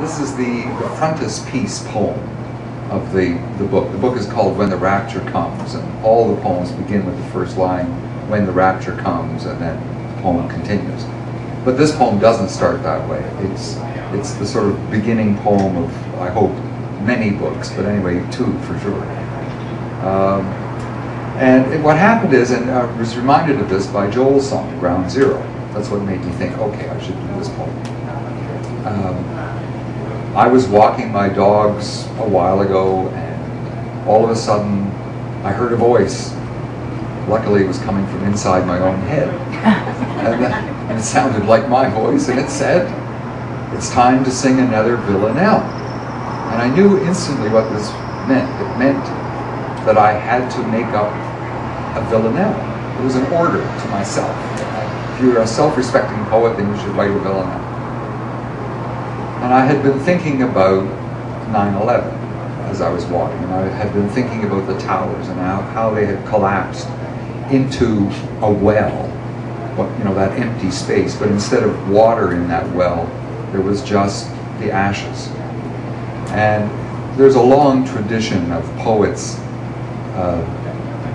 This is the frontispiece poem of the book. The book is called When the Rapture Comes, and all the poems begin with the first line, when the rapture comes, and then the poem continues. But this poem doesn't start that way. It's the sort of beginning poem of, I hope, many books, but anyway, 2 for sure. What happened is, and I was reminded of this by Joel's song, Ground Zero. That's what made me think, okay, I should do this poem. I was walking my dogs a while ago, and all of a sudden, I heard a voice. Luckily, it was coming from inside my own head. And it sounded like my voice, and it said, "It's time to sing another Villanelle." And I knew instantly what this meant. It meant that I had to make up a Villanelle. It was an order to myself. If you're a self-respecting poet, then you should write a Villanelle. And I had been thinking about 9/11 as I was walking, and I had been thinking about the towers and how they had collapsed into a well, that empty space. But instead of water in that well, there was just the ashes. And there's a long tradition of poets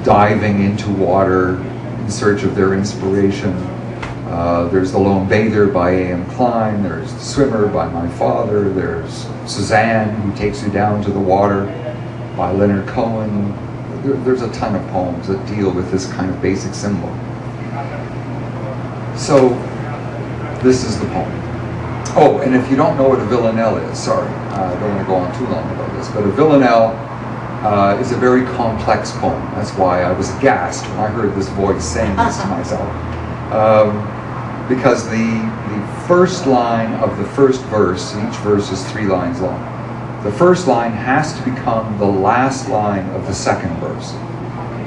diving into water in search of their inspiration. There's The Lone Bather by A.M. Klein, there's The Swimmer by my father, there's Suzanne, who takes you down to the water, by Leonard Cohen. There's a ton of poems that deal with this kind of basic symbol. So, this is the poem. Oh, and if you don't know what a Villanelle is, sorry, I don't want to go on too long about this, but a Villanelle is a very complex poem. That's why I was aghast when I heard this voice saying this to myself. Because the first line of the first verse, each verse is 3 lines long. The first line has to become the last line of the second verse.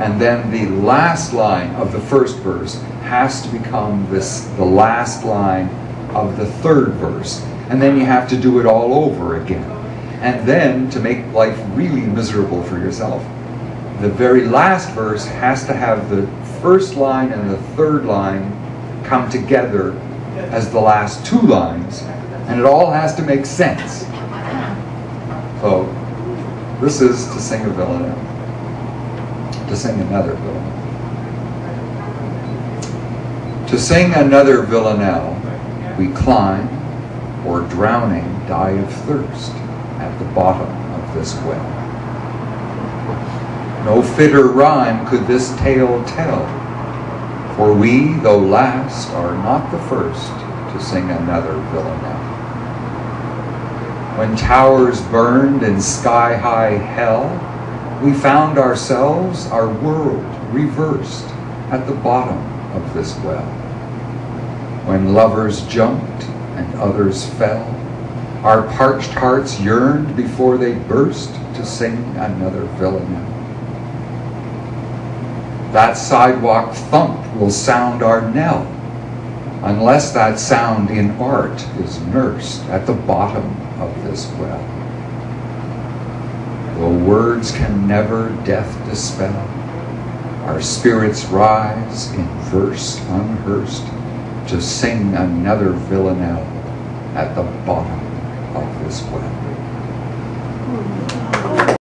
And then the last line of the first verse has to become the last line of the third verse. And then you have to do it all over again. And then, to make life really miserable for yourself, the very last verse has to have the first line and the third line come together as the last 2 lines, and it all has to make sense. So, this is to sing a Villanelle. To sing another Villanelle. To sing another Villanelle, we climb, or drowning die of thirst at the bottom of this well. No fitter rhyme could this tale tell, for we, though last, are not the first to sing another Villanelle. When towers burned in sky-high hell, we found ourselves, our world, reversed at the bottom of this well. When lovers jumped and others fell, our parched hearts yearned before they burst to sing another Villanelle. That sidewalk thump will sound our knell, unless that sound in art is nursed at the bottom of this well. Though words can never death dispel, our spirits rise in verse unhearsed to sing another Villanelle at the bottom of this well.